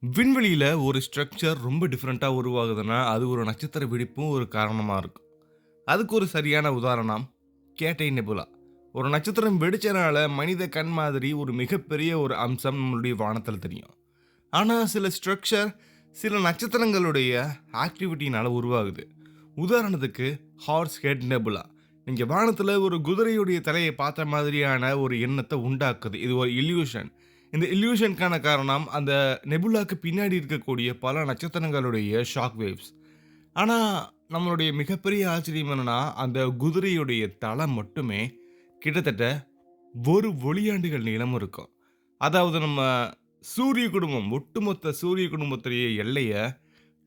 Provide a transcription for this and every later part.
விண்வெளியில ஒரு ஸ்ட்ரக்சர் ரொம்ப டிஃபரெண்ட்டா உருவாகுதுன்னா, அது ஒரு நட்சத்திர வெடிப்பும் ஒரு காரணமா இருக்கும். அதுக்கு ஒரு சரியான உதாரணம் கேட்டை நெபுலா. ஒரு நட்சத்திரம் வெடிச்சனால மனித கண் மாதிரி ஒரு மிகப்பெரிய ஒரு அம்சம் நம்மளுடைய வானத்துல தெரியும். ஆனா சில ஸ்ட்ரக்சர் சில நட்சத்திரங்களுடைய ஆக்டிவிட்டினால உருவாகுது. உதாரணத்துக்கு ஹார்ஸ் ஹெட் நெபுலா. நீங்க வானத்துல ஒரு குதிரையுடைய தலையை பார்த்த மாதிரியான ஒரு எண்ணத்த உண்டாக்குது. இது ஒரு இல்யூஷன். இந்த இல்யூஷனுக்கான காரணம் அந்த நெபுலாக்கு பின்னாடி இருக்கக்கூடிய பல நட்சத்திரங்களுடைய ஷாக் வேவ்ஸ். ஆனா நம்மளுடைய மிகப்பெரிய ஆச்சரியம் என்னன்னா, அந்த குதிரையுடைய தலை மட்டுமே கிட்டத்தட்ட 1 ஒளியாண்டுகள் நீளம் இருக்கும். அதாவது நம்ம சூரிய குடும்பம், ஒட்டுமொத்த சூரிய குடும்பத்துடைய எல்லைய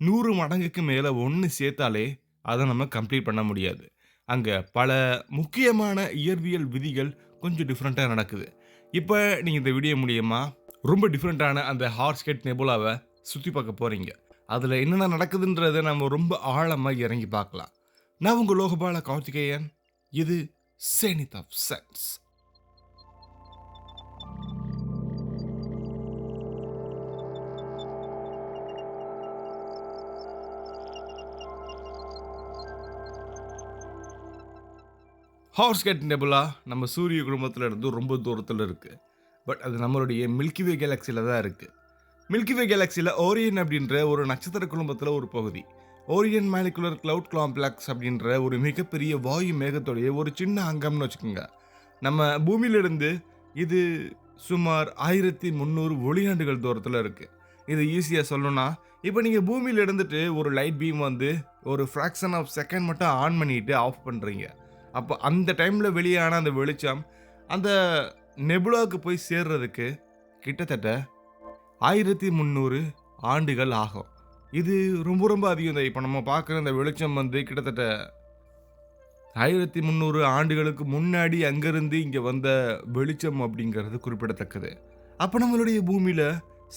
100 மடங்குக்கு மேல ஒண்ணு சேர்த்தாலே, அத நம்ம கம்ப்ளீட் பண்ண முடியாது. அங்க பல முக்கியமான இயற்பியல் விதிகள் கொஞ்சம் டிஃபரெண்ட்டா நடக்குது. இப்ப நீங்க இந்த வீடியோ மூலியமா ரொம்ப டிஃபரெண்ட்டான அந்த ஹார்ஸ்கெட் நெபுலாவ சுத்தி பார்க்க போறீங்க. அதுல என்னென்ன நடக்குதுன்றத நம்ம ரொம்ப ஆழமா இறங்கி பார்க்கலாம். நான் உங்க லோகபால கார்த்திகேயன். இது சேனித் ஆஃப் சயின்ஸ். ஹார்ஸ்கெட் நெபுலா நம்ம சூரிய குடும்பத்துல இருந்து ரொம்ப தூரத்துல இருக்கு. பட் அது நம்மளுடைய மில்கி வே கேலக்ஸில தான் இருக்கு. மில்கி வே கேலக்ஸில ஓரியன் அப்படின்ற ஒரு நட்சத்திர குழுமத்துல ஒரு பகுதி. ஓரியன் மாலிகுலர் கிளவுட் காம்ப்ளெக்ஸ் அப்படின்ற ஒரு மிகப்பெரிய வாயு மேகத்துடைய ஒரு சின்ன அங்கம்னு வச்சுக்கோங்க. நம்ம பூமியிலிருந்து இது சுமார் 1300 ஒளியாண்டுகள் தூரத்துல இருக்கு. இது ஈஸியா சொல்லணும்னா, இப்ப நீங்க பூமியில இருந்துட்டு ஒரு லைட் பீம் வந்து ஒரு ஃபிராக்ஷன் ஆஃப் செகண்ட் மட்டும் ஆன் பண்ணிட்டு ஆஃப் பண்றீங்க. அப்ப அந்த டைம்ல வெளியான அந்த வெளிச்சம், அந்த நெபுலாக்கு போய் சேர்றதுக்கு கிட்டத்தட்ட 1300 ஆண்டுகள் ஆகும். இது ரொம்ப ரொம்ப அதிகம் தான். இப்ப நம்ம பார்க்குற இந்த வெளிச்சம் வந்து கிட்டத்தட்ட 1300 ஆண்டுகளுக்கு முன்னாடி அங்கிருந்து இங்க வந்த வெளிச்சம் அப்படிங்கிறது குறிப்பிடத்தக்கது. அப்ப நம்மளுடைய பூமியில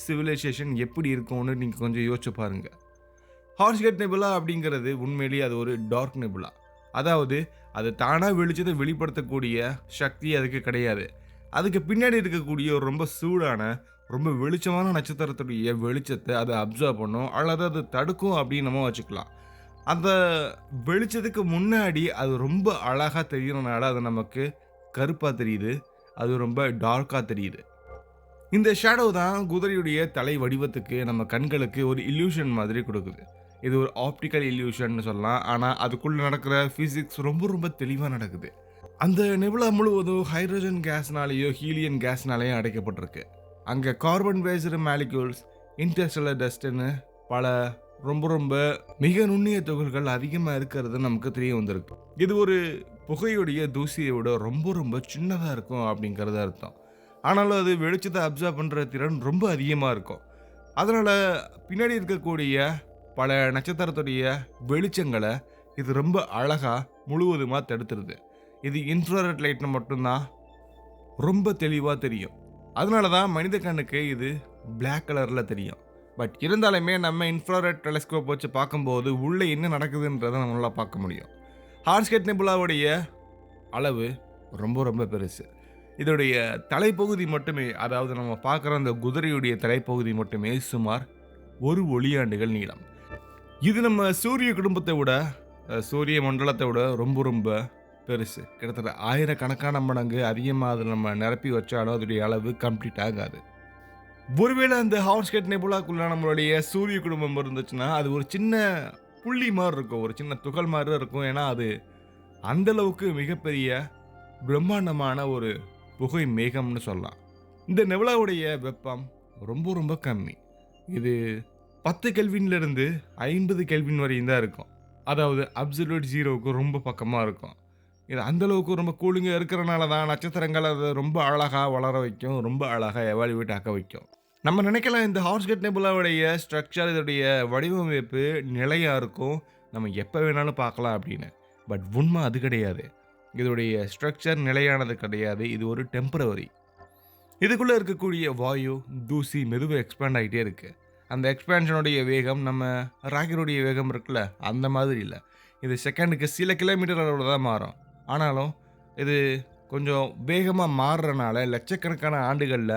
சிவிலைசேஷன் எப்படி இருக்கும்னு நீங்க கொஞ்சம் யோசிச்சு பாருங்க. ஹார்ஸ்கெட் நெபுலா அப்படிங்கிறது உண்மையிலேயே அது ஒரு டார்க் நெபுலா. அதாவது அது தானா வெளிச்சத்த வெளிப்படுத்தக்கூடிய சக்தி அதுக்கு கிடையாது. அதுக்கு பின்னாடி இருக்கக்கூடிய ஒரு ரொம்ப சூடான, ரொம்ப வெளிச்சமான நட்சத்திரத்துடைய வெளிச்சத்த அது அப்சர்வ் பண்ணும். அல்லது அது தடுக்கும் அப்படின்னு நம்ம வச்சுக்கலாம். அந்த வெளிச்சத்துக்கு முன்னாடி அது ரொம்ப அழகா தெரியறனால அது நமக்கு கருப்பா தெரியுது. அது ரொம்ப டார்க்கா தெரியுது. இந்த ஷேடோ தான் குதிரையுடைய தலை வடிவத்துக்கு நம்ம கண்களுக்கு ஒரு இல்யூஷன் மாதிரி குடுக்குது. இது ஒரு ஆப்டிகல் இல்யூஷன்னு சொல்லலாம். ஆனா, அதுக்குள்ள நடக்கிற பிசிக்ஸ் ரொம்ப ரொம்ப தெளிவா நடக்குது. அந்த நெபுலா முழுவதும் ஹைட்ரஜன் கேஸ்னாலேயோ, ஹீலியம் கேஸ்னாலேயோ அடைக்கப்பட்டிருக்கு. அங்க கார்பன் பேஸ்டு மாலிக்யூல்ஸ், இன்டர்ஸ்டெல்லர் டஸ்ட்ன்னு பல ரொம்ப ரொம்ப மிக நுண்ணிய துகள்கள் அதிகமா இருக்கிறது நமக்கு தெரிய வந்திருக்கு. இது ஒரு புகையுடைய தூசியை விட ரொம்ப ரொம்ப சின்னதா இருக்கும் அப்படிங்கிறது அர்த்தம். ஆனாலும் அது வெளிச்சத்த அப்சர்வ் பண்ற திறன் ரொம்ப அதிகமா இருக்கும். அதனால பின்னாடி இருக்கக்கூடிய பல நட்சத்திரத்துடைய வெளிச்சங்கள இது ரொம்ப அழகா முழுவதுமா தடுத்துருது. இது இன்ஃப்ராரெட் லைட்ல மட்டும் தான் ரொம்ப தெளிவா தெரியும். அதனால தான் மனித கண்ணுக்கு இது பிளாக் கலர்ல தெரியும். பட் இருந்தாலுமே நம்ம இன்ஃப்ராரெட் டெலஸ்கோப் வச்சு பார்க்கும்போது உள்ள என்ன நடக்குதுன்றத நம்மளால பார்க்க முடியும். ஹார்ஸ்கெட் நெபுலாவுடைய அளவு ரொம்ப ரொம்ப பெருசு. இதோடைய தலைப்பகுதி மட்டுமே, அதாவது நம்ம பார்க்குற அந்த குதிரையுடைய தலைப்பகுதி மட்டுமே சுமார் 1 ஒளியாண்டுகள் நீளம். இது நம்ம சூரிய குடும்பத்தை விட, சூரிய மண்டலத்தை விட ரொம்ப ரொம்ப பெருசு. கிட்டத்தட்ட ஆயிரக்கணக்கான மடங்கு அதிகமா அத நம்ம நிரப்பி வச்சாலும் அதோடைய அளவு கம்ப்ளீட் ஆகாது. ஒருவேளை அந்த ஹார்ஸ்கெட் நெபுலாக்குள்ள நம்மளுடைய சூரிய குடும்பம் இருந்துச்சுன்னா, அது ஒரு சின்ன புள்ளி மாரி இருக்கும். ஒரு சின்ன துகள் மாரி தான் இருக்கும். ஏன்னா, அது அந்த அளவுக்கு மிகப்பெரிய பிரம்மாண்டமான ஒரு புகை மேகம்னு சொல்லலாம். இந்த நெபுலாவுடைய வெப்பம் ரொம்ப ரொம்ப கம்மி. இது 10 கெல்வின்ல இருந்து 50 கெல்வின் வரையும் தான் இருக்கும். அதாவது அப்சல்யூட் 0க்கு ரொம்ப பக்கமா இருக்கும். இது அந்த அளவுக்கு ரொம்ப கூலிங்கா இருக்கிறனால தான் நட்சத்திரங்கள் அத ரொம்ப அழகா வளர வைக்கும். ரொம்ப அழகா எவாலுவேட் ஆக்க வைக்கும். நம்ம நினைக்கலாம் இந்த ஹார்ஸ்கெட் நெபுலாவுடைய ஸ்ட்ரக்சர், இதோடைய வடிவமைப்பு நிலையா இருக்கும். நம்ம எப்ப வேணாலும் பார்க்கலாம் அப்படின்னு. பட் உண்மை அது கிடையாது. இதோடைய ஸ்ட்ரக்சர் நிலையானது கிடையாது. இது ஒரு டெம்பரவரி. இதுக்குள்ள இருக்கக்கூடிய வாயு, தூசி மெதுவா எக்ஸ்பேண்ட் ஆயிட்டே இருக்கு. அந்த எக்ஸ்பேன்ஷனுடைய வேகம் நம்ம ராக்கெட்டுடைய வேகம் இருக்குல்ல, அந்த மாதிரி இல்ல. இது செகண்டுக்கு சில கிலோமீட்டர் அளவுல தான் மாறும். ஆனாலும் இது கொஞ்சம் வேகமா மாறுறனால லட்சக்கணக்கான ஆண்டுகள்ல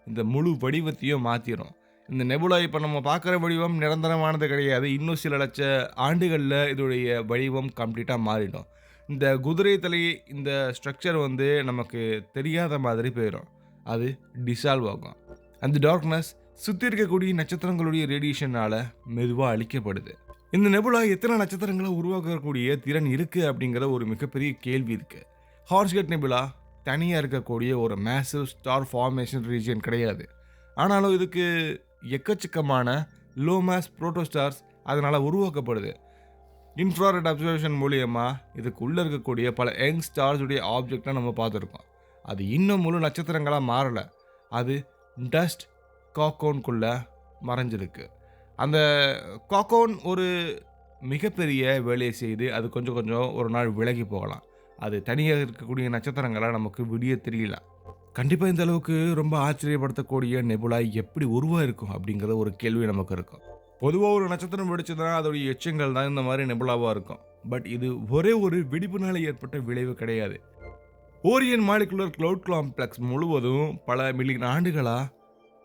இந்த முழு வடிவத்தையும் மாத்திரும். இந்த நெபுலா இப்போ நம்ம பார்க்குற வடிவம் நிரந்தரமானது கிடையாது. இன்னும் சில லட்ச ஆண்டுகள்ல இதோடைய வடிவம் கம்ப்ளீட்டா மாறிடும். இந்த குதிரை தலை இந்த ஸ்ட்ரக்சர் வந்து நமக்கு தெரியாத மாதிரி போயிரும். அது டிசால்வ் ஆகும். அந்த டார்க்னஸ் சுத்தி இருக்கக்கூடிய நட்சத்திரங்களுடைய ரேடியேஷனால மெதுவா அழிக்கப்படுது. இந்த நெபுலா எத்தனை நட்சத்திரங்கள உருவாக்கக்கூடிய திறன் இருக்கு அப்படிங்கிற ஒரு மிகப்பெரிய கேள்வி இருக்கு. ஹார்ஸ்கட் நெபுலா தனியா இருக்கக்கூடிய ஒரு மேசிவ் ஸ்டார் ஃபார்மேஷன் ரீஜியன் கிடையாது. ஆனாலும் இதுக்கு எக்கச்சக்கமான லோ மாஸ் புரோட்டோஸ்டார்ஸ் அதனால உருவாக்கப்படுது. இன்ஃப்ராரெட் அப்சர்வேஷன் மூலியமா இதுக்குள்ள இருக்கக்கூடிய பல யங் ஸ்டார்ஸ் உடைய ஆப்ஜெக்ட்டை நம்ம பார்த்துருக்கோம். அது இன்னும் முழு நட்சத்திரங்களா மாறல. அது டஸ்ட் காக்கோன்குள்ள மறைஞ்சிருக்கு. அந்த காக்கோன் ஒரு மிகப்பெரிய வேலையை செய்து அது கொஞ்சம் கொஞ்சம் ஒரு நாள் விலகி போகலாம். அது தனியாக இருக்கக்கூடிய நட்சத்திரங்களா நமக்கு விடிய தெரியல. கண்டிப்பா இந்த அளவுக்கு ரொம்ப ஆச்சரியப்படுத்தக்கூடிய நெபுலா எப்படி உருவாயிருக்கும் அப்படிங்கிற ஒரு கேள்வி நமக்கு இருக்கும். பொதுவா ஒரு நட்சத்திரம் வெடிச்சதுனா அதோடைய எச்சங்கள் தான் இந்த மாதிரி நெபுலாவா இருக்கும். பட் இது ஒரே ஒரு வெடிப்புனால ஏற்பட்ட விளைவு கிடையாது. ஓரியன் மாலிகுலர் கிளவுட் காம்ப்ளெக்ஸ் முழுவதும் பல மில்லியன் ஆண்டுகளா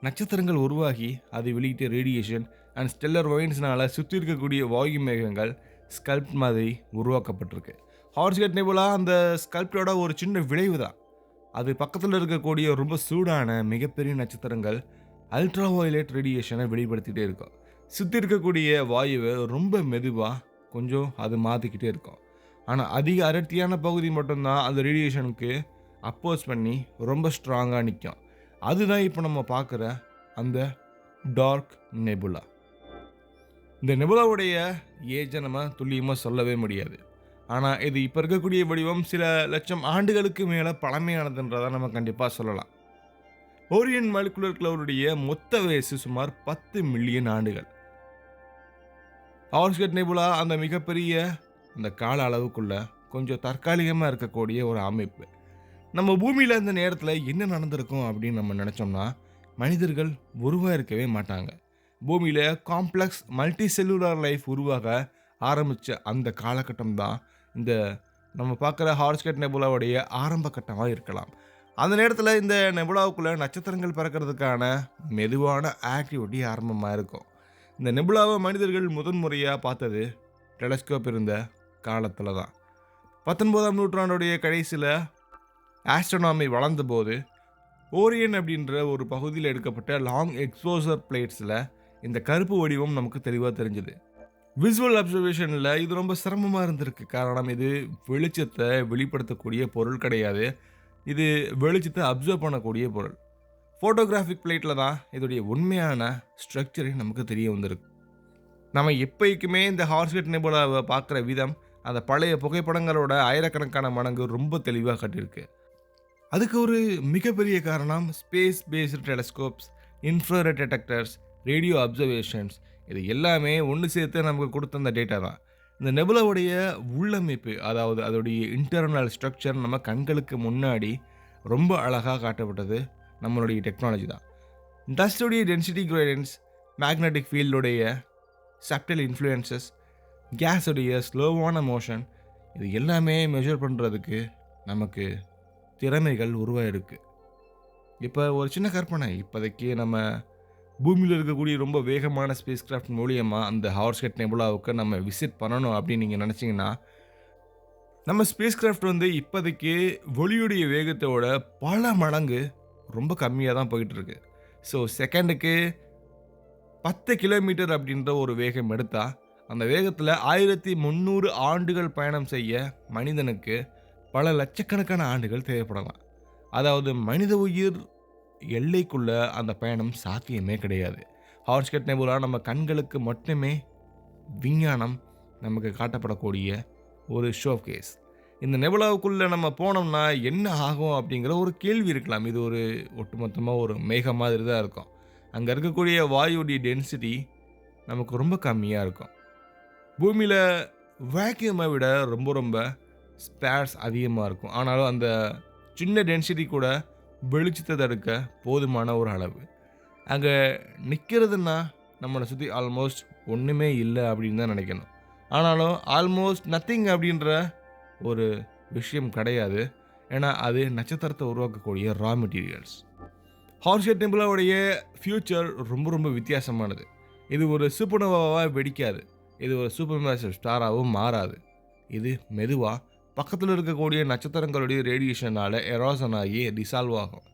நட்சத்திரங்கள் உருவாகி அது வெளியிட்ட ரேடியேஷன் அண்ட் ஸ்டெல்லர் வைன்ஸ்னால சுற்றி இருக்கக்கூடிய வாயு மேகங்கள் ஸ்கல்ப்ட் மாதிரி உருவாக்கப்பட்டிருக்கு. ஹார்ஸ்கட் நெபுலா அந்த ஸ்கல்ப்டோட ஒரு சின்ன விளைவு தான். அது பக்கத்தில் இருக்கக்கூடிய ரொம்ப சூடான மிகப்பெரிய நட்சத்திரங்கள் அல்ட்ரா வயலட் ரேடியேஷனை வெளிப்படுத்திகிட்டே இருக்கும். சுற்றி இருக்கக்கூடிய வாயுவை ரொம்ப மெதுவாக கொஞ்சம் அது மாற்றிக்கிட்டே இருக்கும். ஆனால் அதிக அடர்த்தியான பகுதி மட்டும்தான் அந்த ரேடியேஷனுக்கு அப்போஸ் பண்ணி ரொம்ப ஸ்ட்ராங்காக நிற்கும். அதுதான் இப்போ நம்ம பார்க்குற அந்த டார்க் நெபுலா. இந்த நெபுலாவுடைய ஏஜை நம்ம துல்லியமாக சொல்லவே முடியாது. ஆனால் இது இப்போ இருக்கக்கூடிய வடிவம் சில லட்சம் ஆண்டுகளுக்கு மேலே பழமையானதுன்றதை நம்ம கண்டிப்பாக சொல்லலாம். ஓரியன் மாலிகுலர் கிளவுடைய மொத்த வயசு சுமார் 10 மில்லியன் ஆண்டுகள். ஹார்ஸ்கட் நெபுலா அந்த மிகப்பெரிய அந்த கால அளவுக்குள்ள கொஞ்சம் தற்காலிகமாக இருக்கக்கூடிய ஒரு அமைப்பு. நம்ம பூமியில் இந்த நேரத்தில் என்ன நடந்திருக்கும் அப்படின்னு நம்ம நினச்சோம்னா மனிதர்கள் உருவாயிருக்கவே மாட்டாங்க. பூமியில் காம்ப்ளெக்ஸ் மல்டி செல்லுலார் லைஃப் உருவாக ஆரம்பித்த அந்த காலகட்டம் தான் இந்த நம்ம பார்க்குற ஹார்ஸ்கட் நெபுலாவுடைய ஆரம்ப கட்டமாக இருக்கலாம். அந்த நேரத்தில் இந்த நெபுலாவுக்குள்ளே நட்சத்திரங்கள் பறக்கிறதுக்கான மெதுவான ஆக்டிவிட்டி ஆரம்பமாக இருக்கும். இந்த நெபுலாவை மனிதர்கள் முதன்முறையாக பார்த்தது டெலஸ்கோப் இருந்த காலத்தில் தான். 19ஆம் நூற்றாண்டுடைய கடைசியில் ஆஸ்ட்ரோனாமி வளர்ந்தபோது ஓரியன் அப்படின்ற ஒரு பகுதியில் எடுக்கப்பட்ட லாங் எக்ஸ்போசர் பிளேட்ஸில் இந்த கருப்பு வடிவம் நமக்கு தெளிவாக தெரிஞ்சுது. விசுவல் அப்சர்வேஷனில் இது ரொம்ப சிரமமாக இருந்திருக்கு. காரணம் இது வெளிச்சத்தை வெளிப்படுத்தக்கூடிய பொருள் கிடையாது. இது வெளிச்சத்தை அப்சர்வ் பண்ணக்கூடிய பொருள். ஃபோட்டோகிராஃபிக் பிளேட்டில் தான் இதோடைய உண்மையான ஸ்ட்ரக்சரை நமக்கு தெரிய வந்திருக்கு. நம்ம எப்போக்குமே இந்த ஹார்ஸ்கட் நெபுலாவை பார்க்குற விதம் அந்த பழைய புகைப்படங்களோட ஆயிரக்கணக்கான மடங்கு ரொம்ப தெளிவாக காட்டியிருக்கு. அதுக்கு ஒரு மிகப்பெரிய காரணம் space based telescopes, infrared detectors, radio observations, இது எல்லாமே ஒன்று சேர்த்து நமக்கு கொடுத்த அந்த டேட்டா தான். இந்த நெபுலாவுடைய உள்ளமைப்பு, அதாவது அதோடைய இன்டர்னல் ஸ்ட்ரக்சர் நம்ம கண்களுக்கு முன்னாடி ரொம்ப அழகாக காட்டப்பட்டது நம்மளுடைய டெக்னாலஜி தான். டஸ்டுடைய டென்சிட்டி கிரேடியன்ஸ், மேக்னெட்டிக் ஃபீல்டுடைய சப்டல் இன்ஃப்ளூயன்சஸ், கேஸுடைய ஸ்லோவான மோஷன், இது எல்லாமே மெஷர் பண்ணுறதுக்கு நமக்கு திறமைகள் உருவாயிருக்கு. இப்போ ஒரு சின்ன கற்பனை, இப்போதைக்கு நம்ம பூமியில் இருக்கக்கூடிய ரொம்ப வேகமான ஸ்பேஸ் கிராஃப்ட் மூலியமாக அந்த ஹார்ஸ்கட் நெபுலாவுக்கு நம்ம விசிட் பண்ணணும் அப்படின்னு நீங்கள் நினச்சிங்கன்னா, நம்ம ஸ்பேஸ் கிராஃப்ட் வந்து இப்போதைக்கு ஒளியுடைய வேகத்தோட பல மடங்கு ரொம்ப கம்மியாக தான் போயிட்டுருக்கு. ஸோ செகண்டுக்கு 10 கிலோமீட்டர் அப்படின்ற ஒரு வேகம் எடுத்தால் அந்த வேகத்தில் 1300 ஆண்டுகள் பயணம் செய்ய மனிதனுக்கு பல லட்சக்கணக்கான ஆண்டுகள் தேவைப்படலாம். அதாவது மனித உயிர் எல்லைக்குள்ள அந்த பயணம் சாத்தியமே கிடையாது. ஹார்ஸ்கட் நெபுலா நம்ம கண்களுக்கு மட்டுமே விஞ்ஞானம் நமக்கு காட்டப்படக்கூடிய ஒரு ஷோ கேஸ். இந்த நெபுலாவுக்குள்ளே நம்ம போனோம்னா என்ன ஆகும் அப்படிங்கிற ஒரு கேள்வி இருக்கலாம். இது ஒரு ஒட்டுமொத்தமாக ஒரு மேகம் மாதிரி தான் இருக்கும். அங்கே இருக்கக்கூடிய வாயுடைய டென்சிட்டி நமக்கு ரொம்ப கம்மியாக இருக்கும். பூமியில் வேக்யூமை விட ரொம்ப ரொம்ப ஸ்பேர்ஸ் அதிகமாக இருக்கும். ஆனாலும் அந்த சின்ன டென்சிட்டி கூட வெளிச்சத்தை தடுக்க போதுமான ஒரு அளவு. அங்கே நிற்கிறதுனா நம்மளை சுற்றி ஆல்மோஸ்ட் ஒன்றுமே இல்லை அப்படின்னு தான் நினைக்கணும். ஆனாலும் ஆல்மோஸ்ட் நத்திங் அப்படின்ற ஒரு விஷயம் கிடையாது. ஏன்னா அது நட்சத்திரத்தை உருவாக்கக்கூடிய ரா மெட்டீரியல்ஸ். ஹார்ஸ்கெட் நெபுலாவுடைய ஃபியூச்சர் ரொம்ப ரொம்ப வித்தியாசமானது. இது ஒரு சூப்பர்னோவாவா வெடிக்காது. இது ஒரு சூப்பர் மேசிவ் ஸ்டாராகவும் மாறாது. இது மெதுவா பக்கத்துல இருக்கக்கூடிய நட்சத்திரங்களுடைய ரேடியேஷனால எரோஷன் ஆகி டிசால்வ் ஆகும்.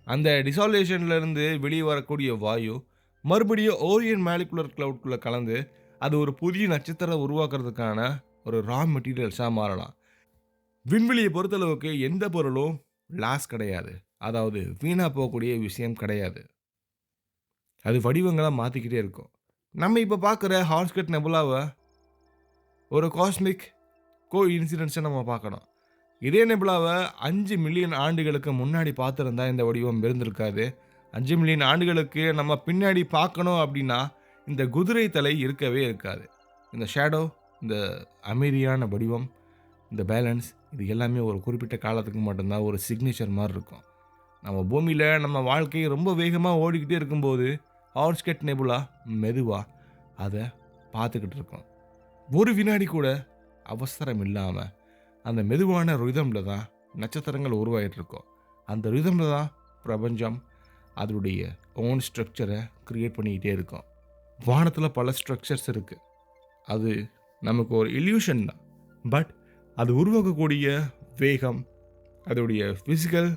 அந்த டிசால்வேஷன்ல இருந்து வெளியே வரக்கூடிய வாயு மறுபடியும் ஓரியன் மாலிகுலர் கிளவுட்குள்ள கலந்து அது ஒரு புதிய நட்சத்திரம் உருவாக்குறதுக்கான ஒரு ரா மெட்டீரியல்ஸா மாறலாம். விண்வெளியை பொறுத்தளவுக்கு எந்த பொருளும் லாஸ் கிடையாது. அதாவது வீணா போகக்கூடிய விஷயம் கிடையாது. அது வடிவங்களா மாத்திக்கிட்டே இருக்கும். நம்ம இப்ப பார்க்குற ஹார்ஸ்கெட் நெபுலாவ ஒரு காஸ்மிக் கோஇன்சிடென்ஸா நம்ம பார்க்கணும். இதே நெபுலாவ 5 மில்லியன் ஆண்டுகளுக்கு முன்னாடி பார்த்திருந்தா இந்த வடிவம் இருந்திருக்காது. 5 மில்லியன் ஆண்டுகளுக்கு நம்ம பின்னாடி பார்க்கணும் அப்படின்னா, இந்த குதிரை தலை இருக்கவே இருக்காது. இந்த ஷேடோ, இந்த அமைதியான வடிவம், இந்த பேலன்ஸ் இது எல்லாமே ஒரு குறிப்பிட்ட காலத்துக்கு மட்டும் தான் ஒரு சிக்னேச்சர் மாரி இருக்கும். நம்ம பூமியில நம்ம வாழ்க்கை ரொம்ப வேகமா ஓடிக்கிட்டே இருக்கும்போது, ஹார்ஸ்கெட் நெபுலா மெதுவா அத பார்த்துக்கிட்டு இருக்கும். ஒரு வினாடி கூட அவசரம் இல்லாம, அந்த மெதுவான ரிதம்ல தான் நட்சத்திரங்கள் உருவாகிட்டு இருக்கும். அந்த ரிதம்ல தான் பிரபஞ்சம் அதனுடைய ஓன் ஸ்ட்ரக்சரை கிரியேட் பண்ணிக்கிட்டே இருக்கும். வானத்துல பல ஸ்ட்ரக்சர்ஸ் இருக்கு. அது நமக்கு ஒரு இல்யூஷன் தான். பட் அது உருவாக்கக்கூடிய வேகம், அதோடைய ஃபிசிக்கல்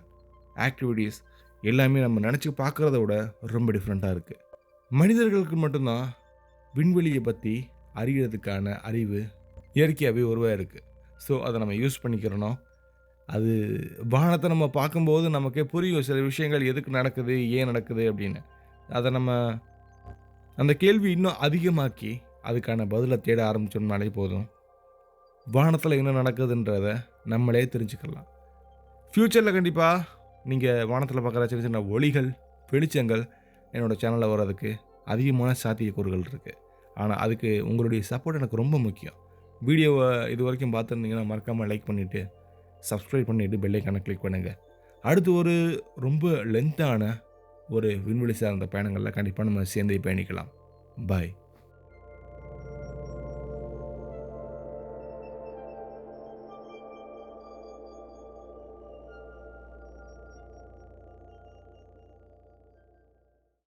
ஆக்டிவிட்டீஸ் எல்லாமே நம்ம நினச்சி பார்க்குறத விட ரொம்ப டிஃப்ரெண்ட்டாக இருக்குது. மனிதர்களுக்கு மட்டும்தான் விண்வெளியை பற்றி அறிகிறதுக்கான அறிவு இயற்கையாகவே உருவாயிருக்கு. ஸோ அதை நம்ம யூஸ் பண்ணிக்கிறணும். அது வானத்தை நம்ம பார்க்கும்போது நமக்கே புரியும் சில விஷயங்கள் எதுக்கு நடக்குது, ஏன் நடக்குது அப்படின்னு. அதை நம்ம அந்த கேள்வி இன்னும் அதிகமாக்கி அதுக்கான பதிலை தேட ஆரம்பிச்சோம்னாலே போதும். வானத்தில் என்ன நடக்குதுன்றத நம்மளே தெரிஞ்சுக்கலாம். ஃப்யூச்சரில் கண்டிப்பாக நீங்கள் வானத்தில் பார்க்குற சின்ன சின்ன ஒளிகள், வெளிச்சங்கள் என்னோடய சேனலில் வர்றதுக்கு அதிகமான சாத்தியக்கூறுகள் இருக்குது. ஆனால் அதுக்கு உங்களுடைய சப்போர்ட் எனக்கு ரொம்ப முக்கியம். வீடியோவை இது வரைக்கும் பார்த்துருந்தீங்கன்னா மறக்காமல் லைக் பண்ணிவிட்டு சப்ஸ்கிரைப் பண்ணிவிட்டு பெல் ஐக்கானை கிளிக் பண்ணுங்கள். அடுத்து ஒரு ரொம்ப லென்த்தான ஒரு விண்வெளி சார்ந்த பயணங்களில் கண்டிப்பாக நம்ம சேர்ந்து பயணிக்கலாம். பாய்.